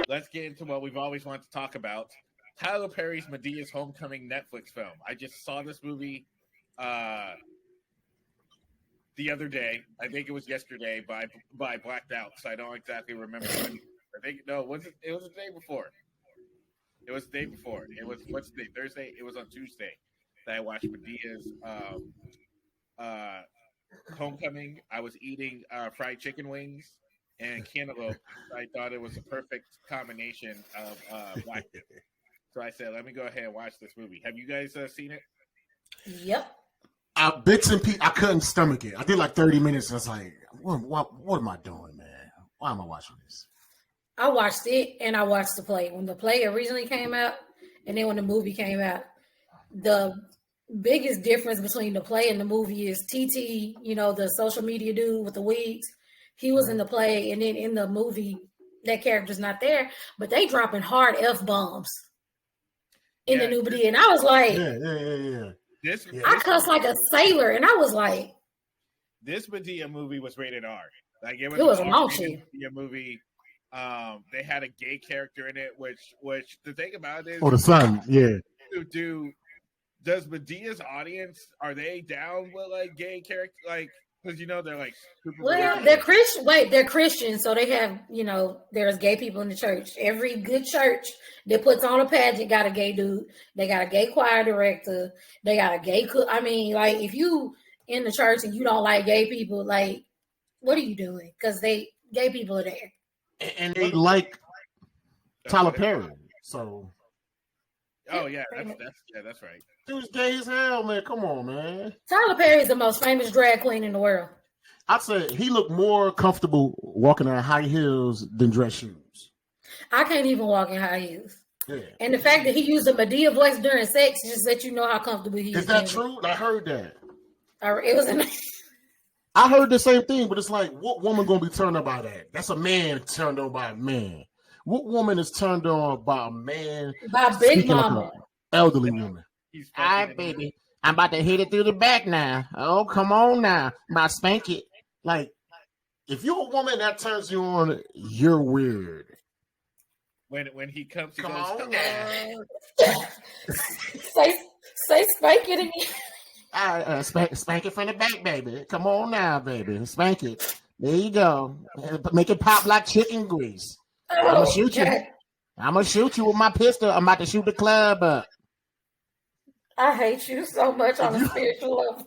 let's get into what we've always wanted to talk about. Tyler Perry's Madea's Homecoming Netflix film. I just saw this movie the other day. I think it was yesterday, but I blacked out, so I don't exactly remember. I think no, it was the day before. It was the day before. It was what's the day? Thursday. It was on Tuesday that I watched Madea's Homecoming. I was eating fried chicken wings and cantaloupe. I thought it was a perfect combination of black. So I said, let me go ahead and watch this movie. Have you guys seen it? Yep. Bits and pieces. I couldn't stomach it. I did like 30 minutes. And I was like, what am I doing, man? Why am I watching this? I watched it and I watched the play. When the play originally came out and then when the movie came out, the biggest difference between the play and the movie is TT, the social media dude with the wigs. He was in the play, and then in the movie, that character's not there, but they dropping hard F-bombs in the new Madea. And I was like, I cuss like a sailor, and I was like, this Madea movie was rated R. Like it was a Madea movie. They had a gay character in it, which the thing about it is, the son, does Madea's audience, are they down with like gay character, like? Because they're like they're Christian. Wait, they're Christian, so they have there's gay people in the church. Every good church that puts on a pageant got a gay dude. They got a gay choir director. They got a gay cook. I mean, like if you in the church and you don't like gay people, like what are you doing? Because gay people are there, and they like Tyler Perry. So, that's right. Dude's gay as hell, man. Come on, man. Tyler Perry is the most famous drag queen in the world. I'd say he looked more comfortable walking in high heels than dress shoes. I can't even walk in high heels. Yeah. And the fact that he used a Madea voice during sex just let you know how comfortable he is. Is that true? I heard that. It was I heard the same thing, but it's like, what woman gonna be turned on by that? That's a man turned on by a man. What woman is turned on by a man? By Big Mama. Like elderly woman. All right, baby. I'm about to hit it through the back now. Oh, come on now. I'm about to spank it. Like, if you're a woman that turns you on, you're weird. When he comes, come on now. say spank it again. All right, spank it from the back, baby. Come on now, baby. Spank it. There you go. Make it pop like chicken grease. I'm gonna shoot you. I'm gonna shoot you with my pistol. I'm about to shoot the club up. I hate you so much on a spiritual level.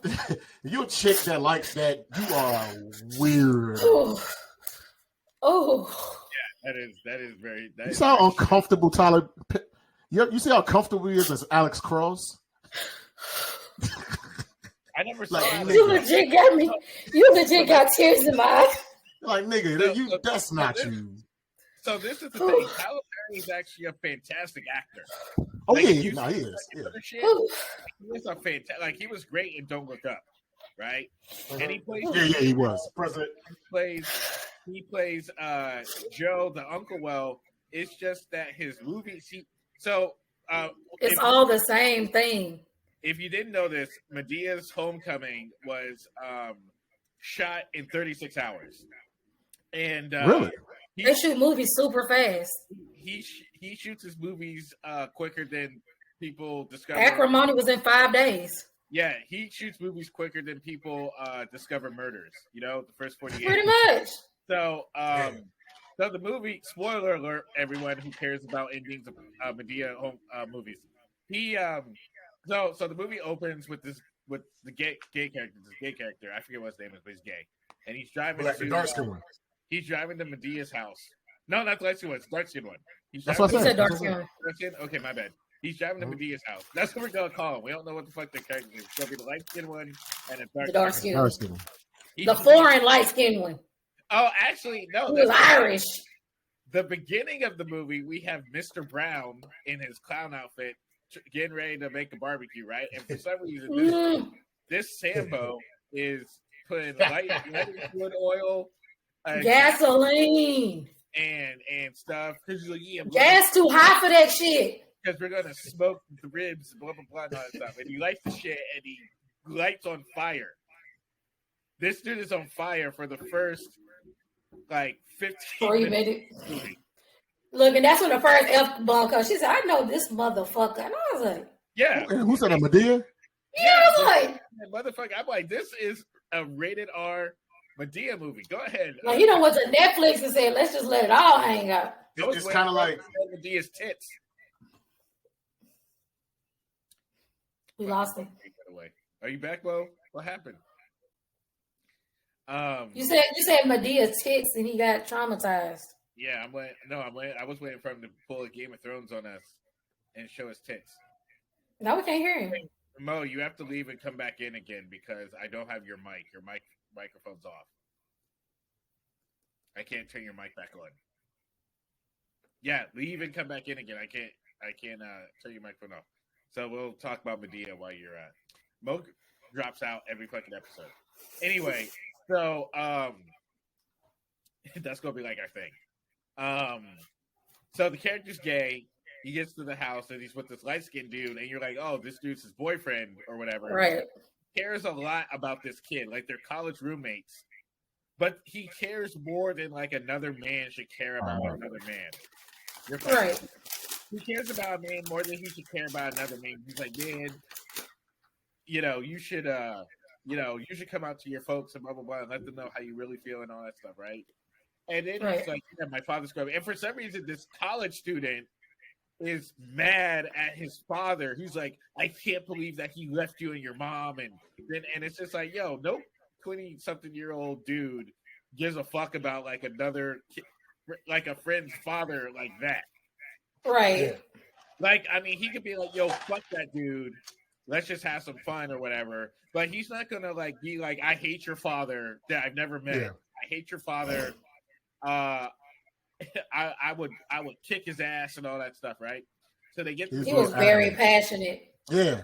You're a chick that likes that. You are weird. Oh. Yeah, that is very. You see how uncomfortable Tyler. You see how comfortable he is as Alex Cross. I never saw. You legit got me. You legit got tears in my eyes. Like nigga, that's not you. So this is the thing. Tyler Perry is actually a fantastic actor. Oh like, he is. Yeah. He was a fantastic. Like he was great in Don't Look Up, right? And he plays. He was president. He plays Joe, the uncle. Well, it's just that his movies. It's all the same thing. If you didn't know this, Madea's Homecoming was shot in 36 hours, and really. They shoot movies super fast. He shoots his movies quicker than people discover. Acrimony was in 5 days. Yeah, he shoots movies quicker than people discover murders. The first 48. Pretty much. So, so the movie. Spoiler alert! Everyone who cares about endings of Madea movies. So the movie opens with the gay character. This gay character. I forget what his name is, but he's gay, and he's driving the dark skin one. He's driving to Madea's house. No, not the light skin one. It's the dark skin one. That's what I said. Dark skin. Okay, my bad. He's driving to Madea's house. That's what we're gonna call him. We don't know what the fuck the character is. It's gonna be the light skin one and the dark skin. One. The foreign light skin one. Oh, actually, no. He was Irish. The beginning of the movie, we have Mr. Brown in his clown outfit getting ready to make a barbecue, right? And for some reason, this Sambo is putting light wood oil, gasoline, and stuff. Because like, gas too hot for that shit. Because we're gonna smoke the ribs, blah blah blah, and all that stuff. And he lights the shit, and he lights on fire. This dude is on fire for the first 15 minutes. Look, and that's when the first F-bomb comes. She said, I know this motherfucker. And I was like, yeah. Who said that, Madea? Yeah, I was like, motherfucker. I'm like, this is a rated R Madea movie. Go ahead. Like, you know went to Netflix and said, let's just let it all hang out. It's kind of like Madea's tits. We lost him. Are you back, Bo? What happened? You said Medea's tits and he got traumatized. Yeah, I was waiting for him to pull a Game of Thrones on us and show his tits. No, we can't hear him. Mo, you have to leave and come back in again because I don't have your mic. Your microphone's off. I can't turn your mic back on. Yeah, leave and come back in again. I can't turn your microphone off. So we'll talk about Madea while you're Mo drops out every fucking episode. Anyway, so that's gonna be like our thing. So the character's gay. He gets to the house and he's with this light-skinned dude, and you're like, oh, this dude's his boyfriend or whatever. Right. He cares a lot about this kid, like they're college roommates. But he cares more than like another man should care about another man. You're right. He cares about a man more than he should care about another man. He's like, man, you should come out to your folks and blah blah blah and let them know how you really feel and all that stuff, right? And then he's like, yeah, my father's going. And for some reason, this college student is mad at his father. He's like, I can't believe that he left you and your mom. And it's just like, yo, no 20-something-year-old dude gives a fuck about like another, like a friend's father like that. Right. Like, I mean, he could be like, yo, fuck that dude. Let's just have some fun or whatever. But he's not going to like be like, I hate your father that I've never met. Yeah. I hate your father. I would kick his ass and all that stuff, right? So they get. He was very passionate. Yeah.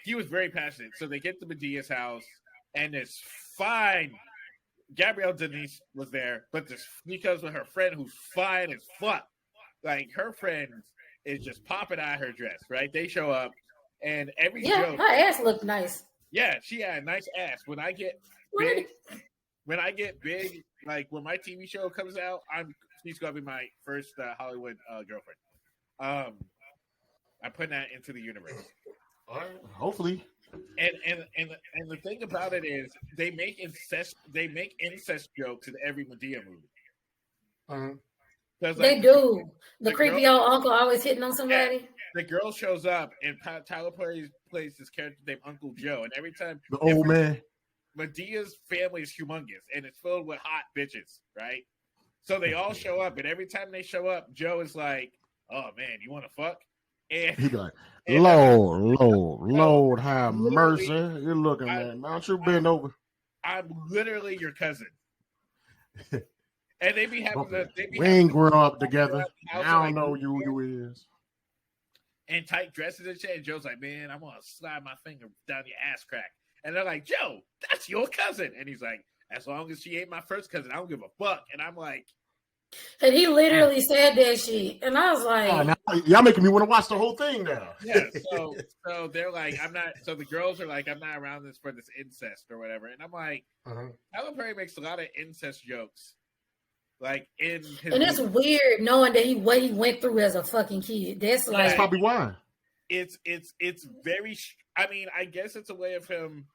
He was very passionate. So they get to Medea's house, and this fine Gabrielle Denise was there, but this because with her friend who's fine as fuck, like her friend is just popping out her dress, right? They show up, and every joke, her ass looked nice. Yeah, she had a nice ass. When I get big, like when my TV show comes out, she's gonna be my first Hollywood girlfriend. I'm putting that into the universe. All right, hopefully. And the thing about it is they make incest jokes in every Madea movie. They do. The creepy old uncle always hitting on somebody. Yeah, the girl shows up and Tyler Perry plays this character named Uncle Joe, and every time the old man. Medea's family is humongous and it's filled with hot bitches, right? So they all show up, and every time they show up, Joe is like, "Oh man, you want to fuck?" And he's like, Lord, have mercy! You're looking at me. Don't you bend over? I'm literally your cousin. And they be having we ain't grown up together. I don't know you is. And tight dresses and shit. And Joe's like, man, I'm gonna slide my finger down your ass crack. And they're like, Joe, that's your cousin. And he's like, as long as she ain't my first cousin, I don't give a fuck. And I'm like, and he literally said that shit. And I was like, now, y'all making me want to watch the whole thing now. Yeah. So they're like, I'm not. So the girls are like, I'm not around this for this incest or whatever. And I'm like, Tyler Perry makes a lot of incest jokes. Like in his and it's weird knowing that what he went through as a fucking kid. That's like that's probably why. It's very. I mean, I guess it's a way of him.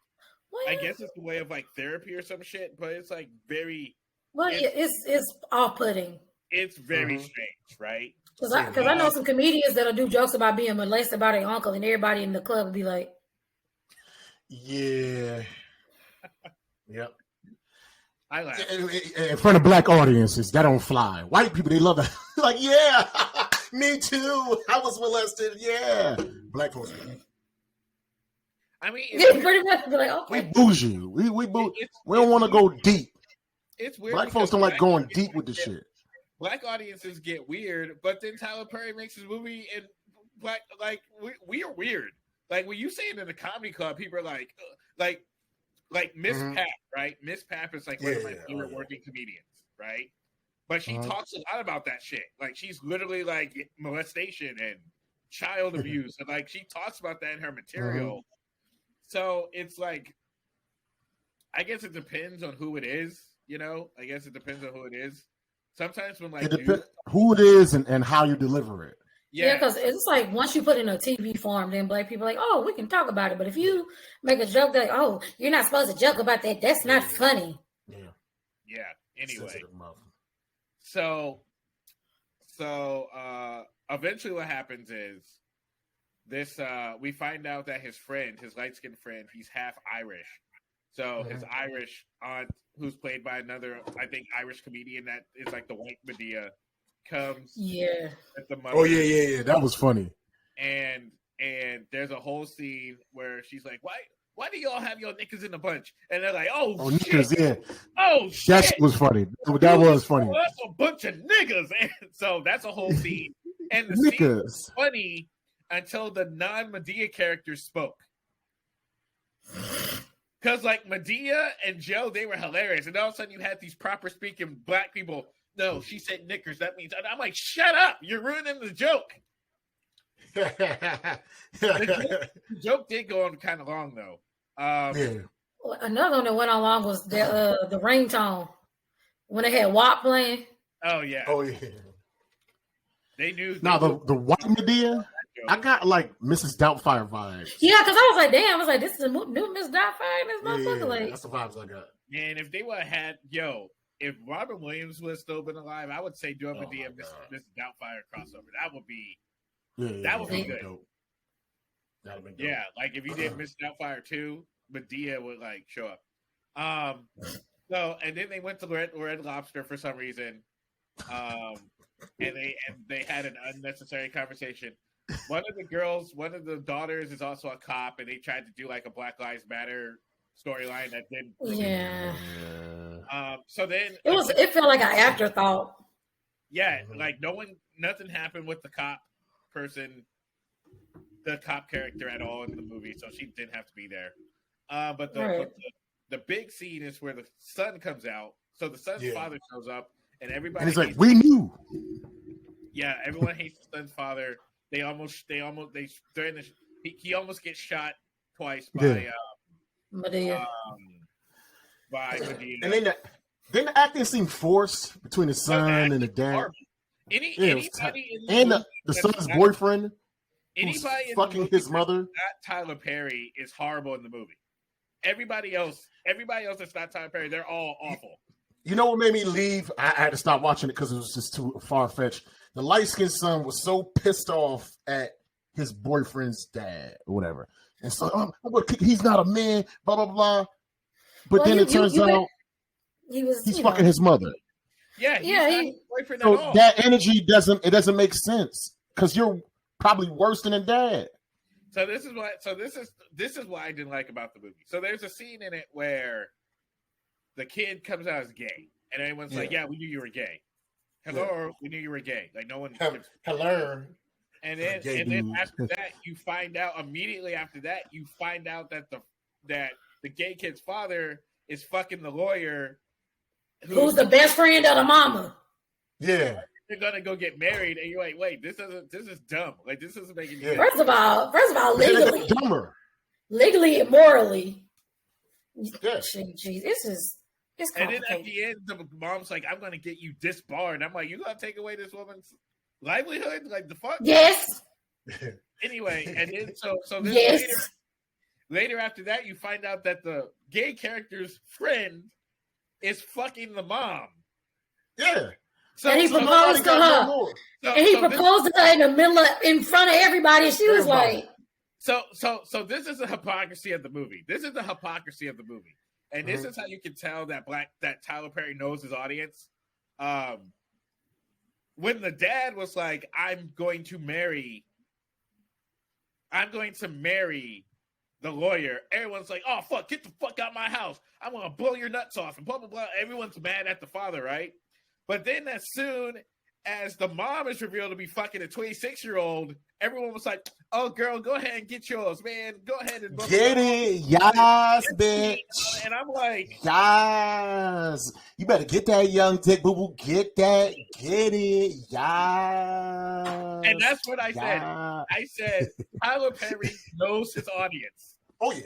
What? I guess it's a way of like therapy or some shit, but it's like very. Well, it's off-putting. It's very strange, right? Because I know some comedians that'll do jokes about being molested by their uncle, and everybody in the club will be like, "Yeah, yep." I laugh. In front of black audiences, that don't fly. White people, they love it. Like, yeah, me too. I was molested. Yeah, black folks. I mean, pretty much be like, okay. We bougie. We don't want to go deep. It's weird. Black folks don't like going deep with the shit. Black audiences get weird, but then Tyler Perry makes his movie and black we are weird. Like when you say it in a comedy club, people are like Miss Pap, right? Miss Pap is like one of my favorite working comedians, right? But she talks a lot about that shit. Like she's literally like molestation and child abuse, and like she talks about that in her material. So it's like, I guess it depends on who it is, you know. I guess it depends on who it is. sometimes when like it depends who it is and how you deliver it. Yeah, because it's like once you put in a TV form, then black people are like, oh, we can talk about it. But if you make a joke like, oh, you're not supposed to joke about that, that's not funny. Yeah. Anyway, so eventually what happens is this we find out that his light-skinned friend, he's half Irish. So his Irish aunt, who's played by another, I think, Irish comedian that is like the white Madea, comes. Yeah. At the oh yeah. That was funny. And there's a whole scene where she's like, Why do y'all have your knickers in a bunch? And they're like, oh shit. Knickers, yeah. Oh shit. That was funny. That was funny. That's a bunch of niggas. And so that's a whole scene. And the scene was funny until the non-Madea characters spoke. Because like Madea and Joe, they were hilarious. And all of a sudden you had these proper speaking black people. No, she said knickers. That means, and I'm like, shut up. You're ruining the joke. The joke did go on kind of long though. Another one that went on long was the ringtone when they had WAP playing. Oh yeah. They knew. Now the white Madea, I got like Mrs. Doubtfire vibes. Yeah, because I was like, damn, I was like, this is a new Miss Doubtfire in this motherfucker. Like, that's the vibes I got. Man, if they would have had, if Robin Williams would have still been alive, I would say do a Madea Miss Doubtfire crossover. That would be that would be good. Dope. That would be dope. Yeah, like if you did Miss Doubtfire 2, Madea would like show up. So and then they went to Red Lobster for some reason. And they had an unnecessary conversation. One of the daughters is also a cop, and they tried to do like a Black Lives Matter storyline that didn't. Yeah. So then it felt like an afterthought. Yeah, like nothing happened with the cop character at all in the movie, so she didn't have to be there. But the big scene is where the son comes out. So the son's father shows up, and everybody. And he's like, "We knew." Yeah, everyone hates the son's father. They threaten. He almost gets shot twice by Madea. By Madea. And then the acting seemed forced between the son and the dad. Anybody and the son's boyfriend. Anybody fucking his mother. Not Tyler Perry is horrible in the movie. Everybody else that's not Tyler Perry, they're all awful. You know what made me leave? I had to stop watching it because it was just too far-fetched. The light-skinned son was so pissed off at his boyfriend's dad or whatever. And so, he's not a man, blah, blah, blah. But then it turns out he's fucking his mother. Yeah, he's not his boyfriend so at all. That energy doesn't make sense because you're probably worse than a dad. So this is what I didn't like about the movie. So there's a scene in it where the kid comes out as gay, and everyone's like, "Yeah, we knew you were gay." Hello, we knew you were gay. Like no one. Hello. And then after that, you find out immediately after that, you find out that the gay kid's father is fucking the lawyer, who's the best friend of the mama. Yeah. They're gonna go get married, and you're like, wait, this is dumb. Like this isn't making sense. First of all, legally and morally, it's and then at the end, the mom's like, "I'm gonna get you disbarred." I'm like, "You gonna take away this woman's livelihood? Like the fuck?" Yes. Anyway, and then so then later after that, you find out that the gay character's friend is fucking the mom. Yeah. And he proposed to her. Proposed to her in front of everybody. And she was like, So this is the hypocrisy of the movie. And this is how you can tell that Tyler Perry knows his audience. When the dad was like, I'm going to marry the lawyer, everyone's like, oh fuck, get the fuck out of my house. I'm gonna blow your nuts off and blah blah blah. Everyone's mad at the father, right? But then as soon as the mom is revealed to be fucking a 26-year-old, everyone was like, oh, girl, go ahead and get yours, man. Go ahead and get it. Yes, bitch. And I'm like, yes. You better get that young dick, boo-boo. Get that. Get it. Yes. And that's what I said. I said, Tyler Perry knows his audience. Oh, yeah.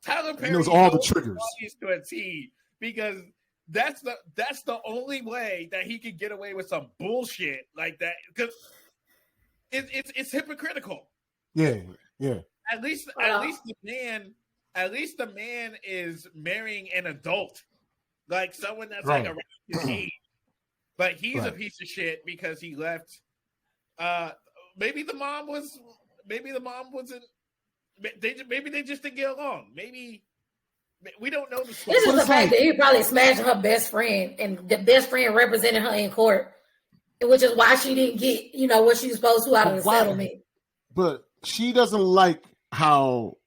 Tyler Perry knows all the triggers. To a T, because that's the only way that he could get away with some bullshit like that, because it's hypocritical. Yeah. At least the man is marrying an adult, like someone that's like around his age. But he's a piece of shit because he left. Maybe the mom wasn't. Maybe they just didn't get along. Maybe we don't know the story. This is the fact that he probably smashed her best friend, and the best friend represented her in court, which is why she didn't get, what she was supposed to out of the settlement. But she doesn't like how.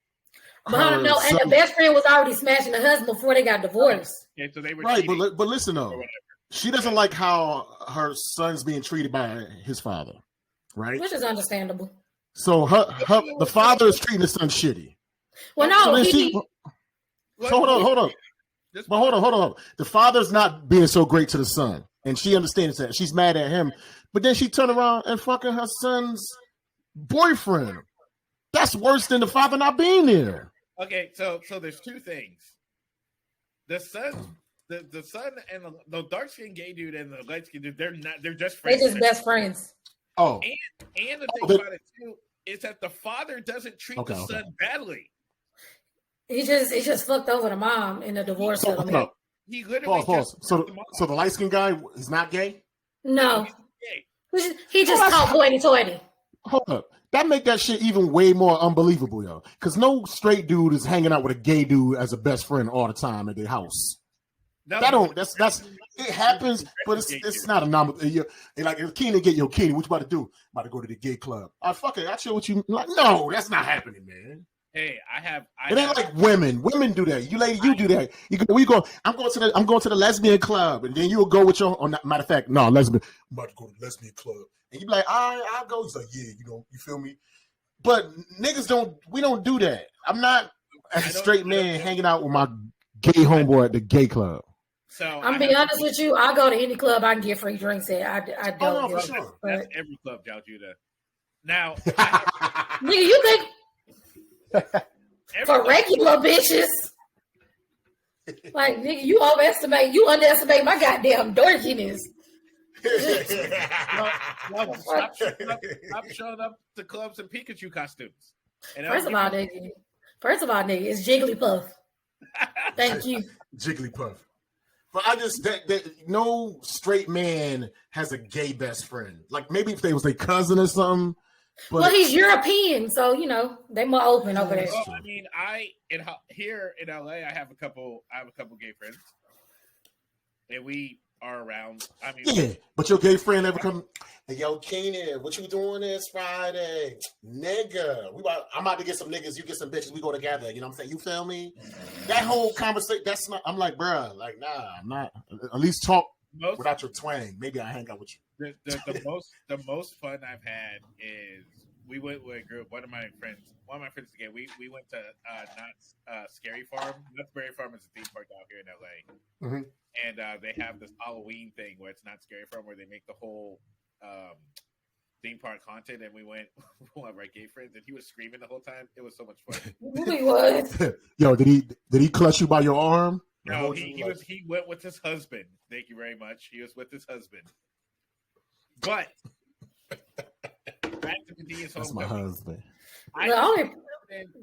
And the best friend was already smashing the husband before they got divorced. Okay, so they were right, but listen though, she doesn't like how her son's being treated by his father, right? Which is understandable. So the father is treating his son shitty. Well, no, hold on. But hold on. The father's not being so great to the son, and she understands that. She's mad at him, but then she turned around and fucking her son's boyfriend. That's worse than the father not being there. Okay, so there's two things. The son and the dark skinned gay dude and the light skinned dude, they're just friends. They're just best friends. Oh, and the thing about it too is that the father doesn't treat the son badly. He just fucked over the mom in the divorce settlement. He literally pause. So the light skinned guy is not gay? No, he just called hoity-toity. Hold up. That make that shit even way more unbelievable, yo. Because no straight dude is hanging out with a gay dude as a best friend all the time at their house. That's it happens, but it's not a normal. Like if Kenan get Kenan, what you about to do? About to go to the gay club. Fuck it. I show what you like. No, that's not happening, man. Hey, it ain't like women. Women do that. You do that. We go. I'm going to the lesbian club, and then you'll go with your. Matter of fact, no, lesbian. I'm about to go to the lesbian club, and you be like, I'll go. He's like, yeah, you feel me? But niggas we don't do that. I'm not as a straight man hanging out with my gay homeboy at the gay club. So I'm being honest with you. I'll go to any club I can get free drinks at. I don't. For sure. That's every club, Jal Judah. Now, nigga, you think for regular bitches? Like, nigga, you underestimate my goddamn dorkiness. Stop showing up to clubs in Pikachu costumes. First of all, nigga, it's Jigglypuff. Thank you, Jigglypuff. But I just that no straight man has a gay best friend. Like maybe if they was their cousin or something. But well, he's European, so they more open over there. Well, I mean, here in LA, I have a couple gay friends, and we are around. I mean, yeah, but your gay friend ever come? Hey, yo, Kenan, what you doing this Friday, nigga? I'm about to get some niggas. You get some bitches. We go together. You know what I'm saying? You feel me? That whole conversation. That's not. I'm like, bruh, like, nah, I'm not. At least talk without your twang. Maybe I hang out with you. The most fun I've had is we went with a group. One of my friends again. We went to not Scary Farm. Not Scary Farm is a theme park out here in LA, and they have this Halloween thing where it's not Scary Farm, where they make the whole theme park haunted. And we went one of our gay friends, and he was screaming the whole time. It was so much fun. He was. Yo, did he clutch you by your arm? No, he went with his husband. Thank you very much. He was with his husband. But back to Madea's Homecoming. That's my husband.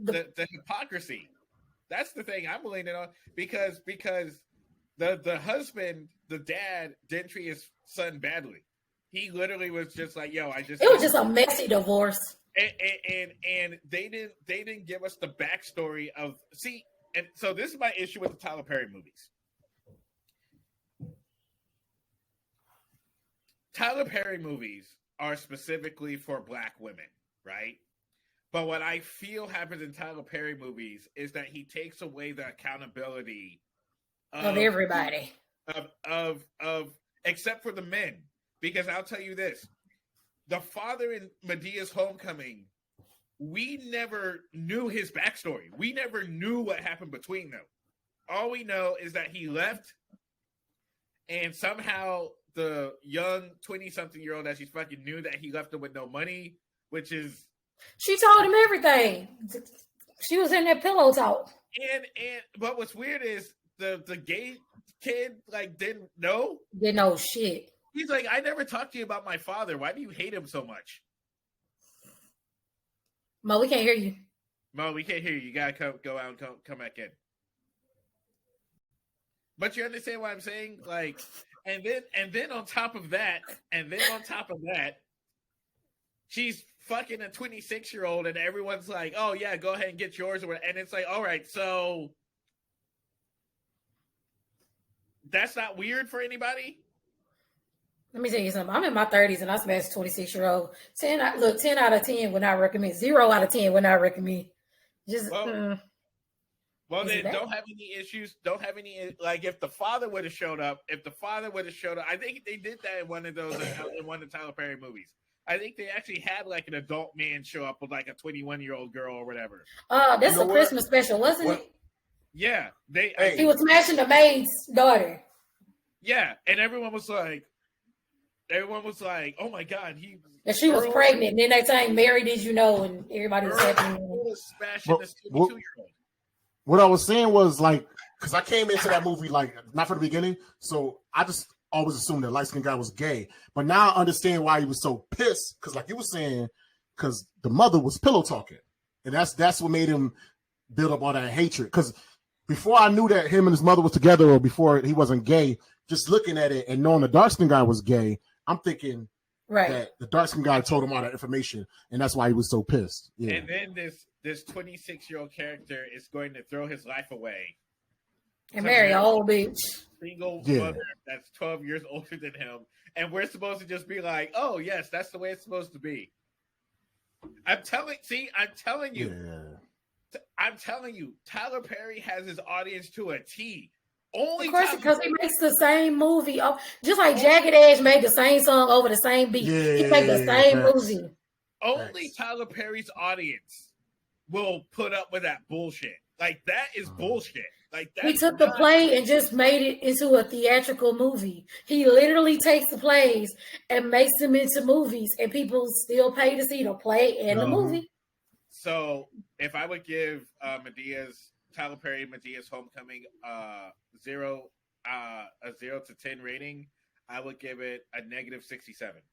The hypocrisy. That's the thing I'm leaning on because the husband, the dad, didn't treat his son badly. He literally was just like, "Yo, It was just a messy divorce." And they didn't give us the backstory of and so this is my issue with the Tyler Perry movies. Tyler Perry movies are specifically for Black women, right? But what I feel happens in Tyler Perry movies is that he takes away the accountability of everybody. Of except for the men. Because I'll tell you this. The father in Madea's Homecoming, we never knew his backstory. We never knew what happened between them. All we know is that he left and somehow the young 20-something-year-old that she's fucking knew that he left her with no money, which is... She told him everything. She was in that pillow talk. But what's weird is the gay kid like didn't know? Didn't know shit. He's like, I never talked to you about my father. Why do you hate him so much? Mo, we can't hear you. Mo, we can't hear you. You gotta go out and come back in. But you understand what I'm saying? Like, and then on top of that, she's fucking a 26-year-old, and everyone's like, "Oh yeah, go ahead and get yours." And it's like, all right, so that's not weird for anybody. Let me tell you something. I'm in my 30s and I smashed 26-year-old. 10 out of 10 would not recommend. 0 out of 10 would not recommend. Just well, then don't have any issues. Don't have any, like, if the father would have showed up, I think they did that in one of those, in one of the Tyler Perry movies. I think they actually had like an adult man show up with like a 21-year-old girl or whatever. That's a Christmas special, wasn't it? Yeah. He was smashing the maid's daughter. Yeah. And everyone was like, oh my God. And she was pregnant. And then they saying, Mary, did you know? And everybody was happy. Smashing this 22-year-old. What I was saying was, like, because I came into that movie, like, not from the beginning, so I just always assumed that light-skinned guy was gay. But now I understand why he was so pissed, because like you were saying, because the mother was pillow talking. And that's what made him build up all that hatred. Because before I knew that him and his mother was together, or before he wasn't gay, just looking at it and knowing the dark-skinned guy was gay, I'm thinking that the dark-skinned guy told him all that information, and that's why he was so pissed. Yeah. And then this 26-year-old character is going to throw his life away and marry an old bitch. Single mother that's 12 years older than him. And we're supposed to just be like, oh, yes, that's the way it's supposed to be. I'm telling you, Tyler Perry has his audience to a T. Only of course, because he makes the same movie. Just like Jagged Edge made the same song over the same beat. He made the same movie. Only Tyler Perry's audience will put up with that bullshit. Like, that is bullshit. Like, he took the play and just made it into a theatrical movie. He literally takes the plays and makes them into movies, and people still pay to see the play and the movie. So, if I would give Tyler Perry Madea's Homecoming a 0 to 10 rating, I would give it a -67.